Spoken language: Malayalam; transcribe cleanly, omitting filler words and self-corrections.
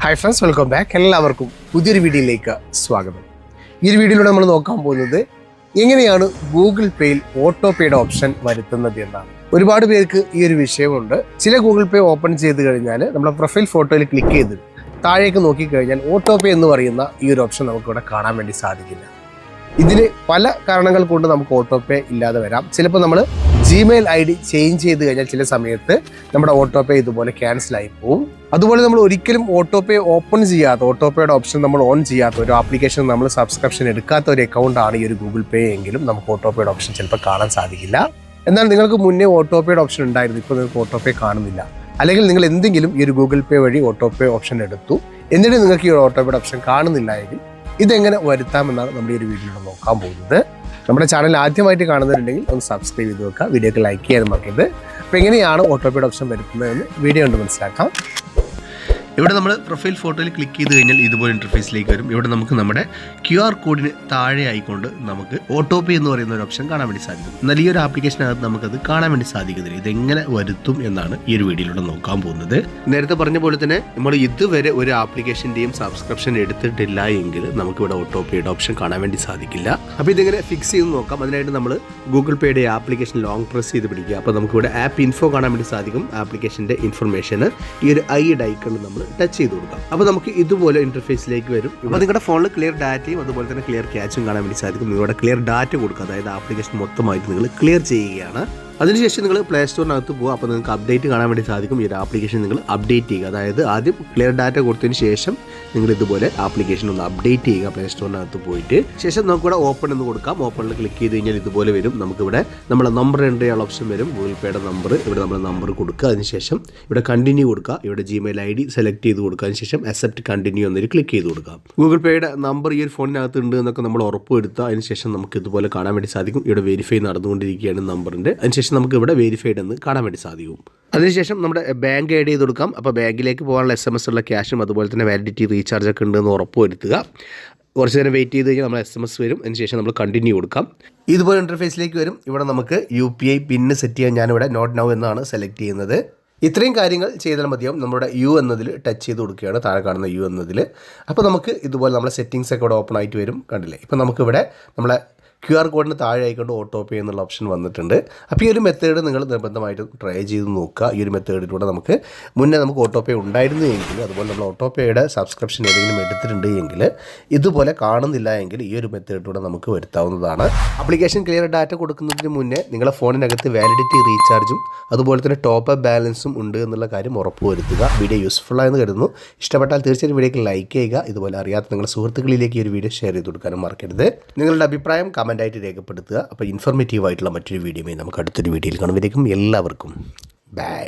Hi friends, welcome back. എല്ലാവർക്കും പുതിയൊരു വീഡിയോയിലേക്ക് സ്വാഗതം. ഈ ഒരു വീഡിയോയിലൂടെ നമ്മൾ നോക്കാൻ പോകുന്നത് എങ്ങനെയാണ് ഗൂഗിൾ പേയിൽ ഓട്ടോ പേയുടെ ഓപ്ഷൻ വരുത്തുന്നത് എന്നാണ്. ഒരുപാട് പേർക്ക് ഈ ഒരു വിഷയമുണ്ട്. ചില ഗൂഗിൾ പേ ഓപ്പൺ ചെയ്ത് കഴിഞ്ഞാൽ നമ്മുടെ പ്രൊഫൈൽ ഫോട്ടോയിൽ ക്ലിക്ക് ചെയ്ത് താഴേക്ക് നോക്കിക്കഴിഞ്ഞാൽ ഓട്ടോ പേ എന്ന് പറയുന്ന ഈ ഒരു ഓപ്ഷൻ നമുക്കിവിടെ കാണാൻ വേണ്ടി സാധിക്കില്ല. ഇതിന് പല കാരണങ്ങൾ കൊണ്ട് നമുക്ക് ഓട്ടോ പേ ഇല്ലാതെ വരാം. ചിലപ്പോൾ നമ്മൾ ജിമെയിൽ ID ചേഞ്ച് ചെയ്ത് കഴിഞ്ഞാൽ ചില സമയത്ത് നമ്മുടെ ഓട്ടോ പേ ഇതുപോലെ ക്യാൻസൽ ആയി പോകും. അതുപോലെ നമ്മൾ ഒരിക്കലും ഓട്ടോ പേ ഓപ്പൺ ചെയ്യാത്ത, ഓട്ടോ പേയുടെ ഓപ്ഷൻ നമ്മൾ ഓൺ ചെയ്യാത്ത ഒരു ആപ്ലിക്കേഷൻ, നമ്മൾ സബ്സ്ക്രിപ്ഷൻ എടുക്കാത്ത ഒരു അക്കൗണ്ട് ആണ് ഈ ഒരു ഗൂഗിൾ പേ എങ്കിലും നമുക്ക് ഓട്ടോ പേയുടെ ഓപ്ഷൻ ചിലപ്പോൾ കാണാൻ സാധിക്കില്ല. എന്നാൽ നിങ്ങൾക്ക് മുന്നേ ഓട്ടോ പേയുടെ ഓപ്ഷൻ ഉണ്ടായിരുന്നു, ഇപ്പോൾ നിങ്ങൾക്ക് ഓട്ടോ പേ കാണുന്നില്ല. അല്ലെങ്കിൽ നിങ്ങൾ എന്തെങ്കിലും ഈ ഒരു ഗൂഗിൾ പേ വഴി ഓട്ടോ പേ ഓപ്ഷൻ എടുത്തു, എന്നിട്ട് നിങ്ങൾക്ക് ഈ ഒരു ഓട്ടോ പേയുടെ ഓപ്ഷൻ കാണുന്നില്ല എങ്കിൽ ഇതെങ്ങനെ വരുത്താമെന്നാണ് നമ്മൾ ഈ ഒരു വീഡിയോയിൽ നോക്കാൻ പോകുന്നത്. നമ്മുടെ ചാനൽ ആദ്യമായിട്ട് കാണുന്നവരുണ്ടെങ്കിൽ ഒന്ന് സബ്സ്ക്രൈബ് ചെയ്ത് വെക്കുക, വീഡിയോക്ക് ലൈക്ക് ചെയ്യാൻ മറക്കരുത്. അപ്പോൾ എങ്ങനെയാണ് ഓട്ടോ പേയുടെ ഓപ്ഷൻ വരുത്തുന്നതെന്ന് വീഡിയോ കൊണ്ട് മനസ്സിലാക്കാം. ഇവിടെ നമ്മൾ പ്രൊഫൈൽ ഫോട്ടോയിൽ ക്ലിക്ക് ചെയ്ത് കഴിഞ്ഞാൽ ഇതുപോലെ ഇൻ്റർഫേസിലേക്ക് വരും. ഇവിടെ നമുക്ക് നമ്മുടെ QR കോഡിന് താഴെ ആയിക്കൊണ്ട് നമുക്ക് ഓട്ടോ പേ എന്ന് പറയുന്ന ഒരു ഓപ്ഷൻ കാണാൻ വേണ്ടി സാധിക്കും. എന്നാൽ ഈ ഒരു ആപ്ലിക്കേഷനകത്ത് നമുക്കത് കാണാൻ വേണ്ടി സാധിക്കുന്നില്ല. ഇതെങ്ങനെ വരുത്തും എന്നാണ് ഈ ഒരു വീഡിയോയിലൂടെ നോക്കാൻ പോകുന്നത്. നേരത്തെ പറഞ്ഞ പോലെ തന്നെ നമ്മൾ ഇതുവരെ ഒരു ആപ്ലിക്കേഷൻ്റെയും സബ്സ്ക്രിപ്ഷൻ എടുത്തിട്ടില്ല എങ്കിൽ നമുക്കിവിടെ ഓട്ടോ പേയുടെ ഓപ്ഷൻ കാണാൻ വേണ്ടി സാധിക്കില്ല. അപ്പോൾ ഇതെങ്ങനെ ഫിക്സ് ചെയ്ത് നോക്കാം. അതിനായിട്ട് നമ്മൾ ഗൂഗിൾ പേയുടെ ആപ്ലിക്കേഷൻ ലോങ് പ്രസ് ചെയ്ത് പിടിക്കുക. അപ്പോൾ നമുക്കിവിടെ ആപ്പ് ഇൻഫോ കാണാൻ വേണ്ടി സാധിക്കും. ആപ്ലിക്കേഷൻ്റെ ഇൻഫർമേഷന് ഈ ഒരു ഐക്കണിൽ നമ്മൾ ടച്ച് ചെയ്ത് കൊടുക്കാം. അപ്പോൾ നമുക്ക് ഇതുപോലെ ഇന്റർഫേസിലേക്ക് വരും. അപ്പോൾ നിങ്ങളുടെ ഫോണിൽ ക്ലിയർ ഡാറ്റയും അതുപോലെ തന്നെ ക്ലിയർ ക്യാച്ചും കാണാൻ വേണ്ടി സാധിക്കും. നിങ്ങളുടെ ക്ലിയർ ഡാറ്റ കൊടുക്കുക, അതായത് ആപ്ലിക്കേഷൻ മൊത്തമായിട്ട് നിങ്ങൾ ക്ലിയർ ചെയ്യുകയാണ്. അതിനുശേഷം നിങ്ങൾ പ്ലേ സ്റ്റോറിനകത്ത് പോകുക. അപ്പോൾ നിങ്ങൾക്ക് അപ്ഡേറ്റ് കാണാൻ വേണ്ടി സാധിക്കും. ഈ ഒരു ആപ്ലിക്കേഷൻ നിങ്ങൾ അപ്ഡേറ്റ് ചെയ്യുക, അതായത് ആദ്യം ക്ലിയർ ഡാറ്റ കൊടുത്തതിന് ശേഷം നിങ്ങൾ ഇതുപോലെ ആപ്ലിക്കേഷൻ ഒന്ന് അപ്ഡേറ്റ് ചെയ്യുക പ്ലേ സ്റ്റോറിനകത്ത് പോയിട്ട്. ശേഷം നമുക്കിവിടെ ഓപ്പൺ എന്ന് കൊടുക്കാം. ഓപ്പണിൽ ക്ലിക്ക് ചെയ്ത് കഴിഞ്ഞാൽ ഇതുപോലെ വരും. നമുക്കിവിടെ നമ്മുടെ നമ്പർ എൻ്റർ ചെയ്യാനുള്ള ഓപ്ഷൻ വരും. ഗൂഗിൾ പേയുടെ നമ്പർ, ഇവിടെ നമ്മുടെ നമ്പർ കൊടുക്കുക. അതിനുശേഷം ഇവിടെ കണ്ടിന്യൂ കൊടുക്കുക. ഇവിടെ ജിമെയിൽ ID സെലക്ട് ചെയ്ത് കൊടുക്കുക. അതിനുശേഷം അക്സെപ്റ്റ് കണ്ടിന്യൂ എന്നൊരു ക്ലിക്ക് ചെയ്ത് കൊടുക്കാം. ഗൂഗിൾ പേയുടെ നമ്പർ ഈ ഒരു ഫോണിനകത്ത് ഉണ്ട് എന്നൊക്കെ നമ്മൾ ഉറപ്പ് വരുത്തുക. അതിനുശേഷം നമുക്ക് ഇതുപോലെ കാണാൻ വേണ്ടി സാധിക്കും. ഇവിടെ വെരിഫൈ നടന്നുകൊണ്ടിരിക്കുകയാണ് നമ്പറിൻ്റെ. അതിനുശേഷം നമുക്ക് ഇവിടെ വെരിഫൈഡ് എന്ന് കാണാൻ വേണ്ടി സാധിക്കും. അതിനുശേഷം നമ്മുടെ ബാങ്ക് ആഡ് ചെയ്ത് കൊടുക്കാം. അപ്പോൾ ബാങ്കിലേക്ക് പോകാനുള്ള SMS ഉള്ള ക്യാഷും അതുപോലെ തന്നെ വാലിഡിറ്റി റീചാർജ് ഒക്കെ ഉണ്ടെന്ന് ഉറപ്പ് വരുത്തുക. കുറച്ച് നേരം വെയിറ്റ് ചെയ്ത് കഴിഞ്ഞാൽ നമ്മൾ SMS വരും. അതിനുശേഷം നമ്മൾ കണ്ടിന്യൂ കൊടുക്കാം. ഇതുപോലെ ഇൻ്റർഫേസിലേക്ക് വരും. ഇവിടെ നമുക്ക് UPI പിന്ന് സെറ്റ് ചെയ്യാൻ ഞാനിവിടെ നോട്ട് നൗ എന്നാണ് സെലക്ട് ചെയ്യുന്നത്. ഇത്രയും കാര്യങ്ങൾ ചെയ്താൽ മതിയാവും. നമ്മുടെ U എന്നതിൽ ടച്ച് ചെയ്ത് കൊടുക്കുകയാണ്, താഴെ കാണുന്ന U എന്നതിൽ. അപ്പോൾ നമുക്ക് ഇതുപോലെ നമ്മളെ സെറ്റിങ്സ് ഒക്കെ ഇവിടെ ഓപ്പൺ ആയിട്ട് വരും. കണ്ടില്ലേ? ഇപ്പോൾ നമുക്കിവിടെ നമ്മളെ QR കോഡിന് താഴെ ആയിക്കൊണ്ട് ഓട്ടോ പേ എന്നുള്ള ഓപ്ഷൻ വന്നിട്ടുണ്ട്. അപ്പോൾ ഈ ഒരു മെത്തേഡ് നിങ്ങൾ നിർബന്ധമായിട്ടും ട്രൈ ചെയ്ത് നോക്കുക. ഈ ഒരു മെത്തേഡിലൂടെ നമുക്ക് മുന്നേ നമുക്ക് ഓട്ടോ പേ ഉണ്ടായിരുന്നു എങ്കിൽ, അതുപോലെ നമ്മൾ ഓട്ടോ പേയുടെ സബ്സ്ക്രിപ്ഷൻ ഏതെങ്കിലും എടുത്തിട്ടുണ്ട് എങ്കിൽ ഇതുപോലെ കാണുന്നില്ല എങ്കിൽ ഈ ഒരു മെത്തേഡിലൂടെ നമുക്ക് വരുത്താവുന്നതാണ്. ആപ്ലിക്കേഷൻ ക്ലിയർ ഡാറ്റ കൊടുക്കുന്നതിന് മുന്നേ നിങ്ങളുടെ ഫോണിനകത്ത് വാലിഡിറ്റി റീചാർജും അതുപോലെ തന്നെ ടോപ്പ് അപ്പ് ബാലൻസും ഉണ്ട് എന്നുള്ള കാര്യം ഉറപ്പ് വരുത്തുക. വീഡിയോ യൂസ്ഫുൾ ആയെന്ന് കരുതുന്നു. ഇഷ്ടപ്പെട്ടാൽ തീർച്ചയായും വീഡിയോക്ക് ലൈക്ക് ചെയ്യുക. ഇതുപോലെ അറിയാത്ത നിങ്ങളുടെ സുഹൃത്തുക്കളിലേക്ക് ഈ ഒരു വീഡിയോ ഷെയർ ചെയ്ത് കൊടുക്കാനും മറക്കരുത്. നിങ്ങളുടെ അഭിപ്രായം കമൻ്റായിട്ട് രേഖപ്പെടുത്തുക. അപ്പോൾ ഇൻഫോർമേറ്റീവ് ആയിട്ടുള്ള മറ്റൊരു വീഡിയോയുമായി നമുക്ക് അടുത്തൊരു വീഡിയോയിൽ കാണുമ്പോഴേക്കും എല്ലാവർക്കും ബൈ.